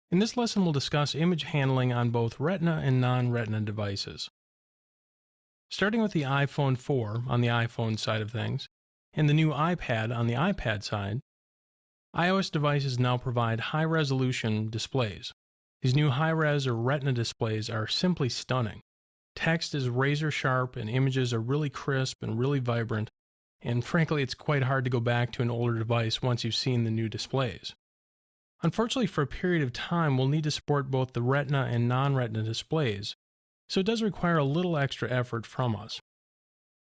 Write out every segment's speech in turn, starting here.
In this lesson, we'll discuss image handling on both Retina and non-Retina devices. Starting with the iPhone 4 on the iPhone side of things, and the new iPad on the iPad side, iOS devices now provide high-resolution displays. These new high-res or Retina displays are simply stunning. Text is razor sharp and images are really crisp and really vibrant, and frankly, it's quite hard to go back to an older device once you've seen the new displays. Unfortunately, for a period of time, we'll need to support both the Retina and non-Retina displays, so it does require a little extra effort from us.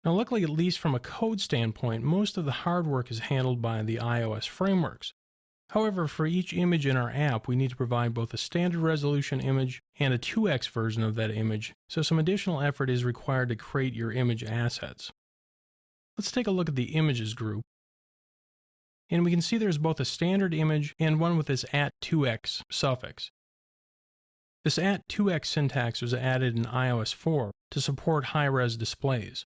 Now, luckily, at least from a code standpoint, most of the hard work is handled by the iOS frameworks. However, for each image in our app, we need to provide both a standard resolution image and a 2x version of that image, so some additional effort is required to create your image assets. Let's take a look at the images group. And we can see there's both a standard image and one with this @2x suffix. This @2x syntax was added in iOS 4 to support high-res displays.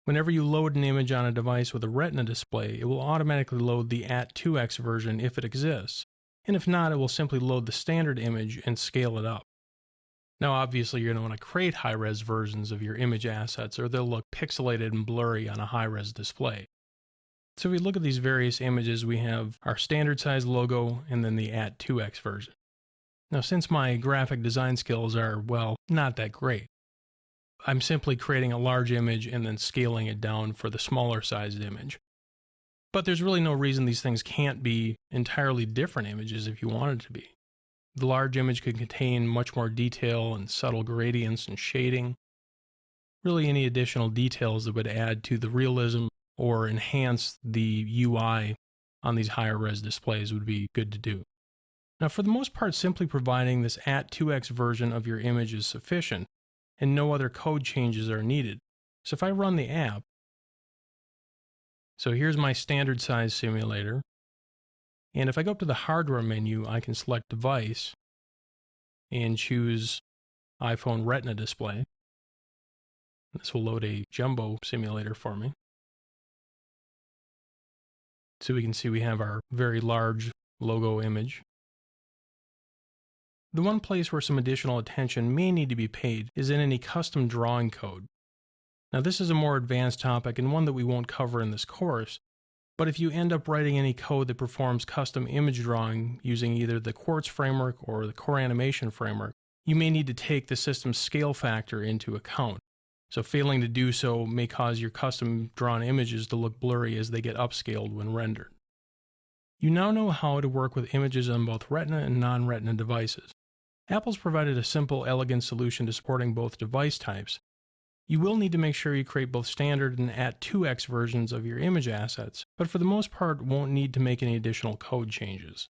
Whenever you load an image on a device with a Retina display, it will automatically load the @2x version if it exists, and if not, it will simply load the standard image and scale it up. Now, obviously, you're going to want to create high-res versions of your image assets, or they'll look pixelated and blurry on a high-res display. So if we look at these various images, we have our standard size logo and then the @2x version. Now, since my graphic design skills are, well, not that great, I'm simply creating a large image and then scaling it down for the smaller sized image. But there's really no reason these things can't be entirely different images if you wanted to be. The large image could contain much more detail and subtle gradients and shading. Really any additional details that would add to the realism or enhance the UI on these higher res displays would be good to do. Now, for the most part, simply providing this @2x version of your image is sufficient, and no other code changes are needed. So if I run the app, so here's my standard size simulator, and if I go up to the hardware menu, I can select device and choose iPhone Retina display. This will load a jumbo simulator for me. So we can see we have our very large logo image. The one place where some additional attention may need to be paid is in any custom drawing code. Now, this is a more advanced topic and one that we won't cover in this course, but if you end up writing any code that performs custom image drawing using either the Quartz framework or the Core Animation framework, you may need to take the system's scale factor into account. So failing to do so may cause your custom drawn images to look blurry as they get upscaled when rendered. You now know how to work with images on both Retina and non-Retina devices. Apple's provided a simple, elegant solution to supporting both device types. You will need to make sure you create both standard and @2x versions of your image assets, but for the most part won't need to make any additional code changes.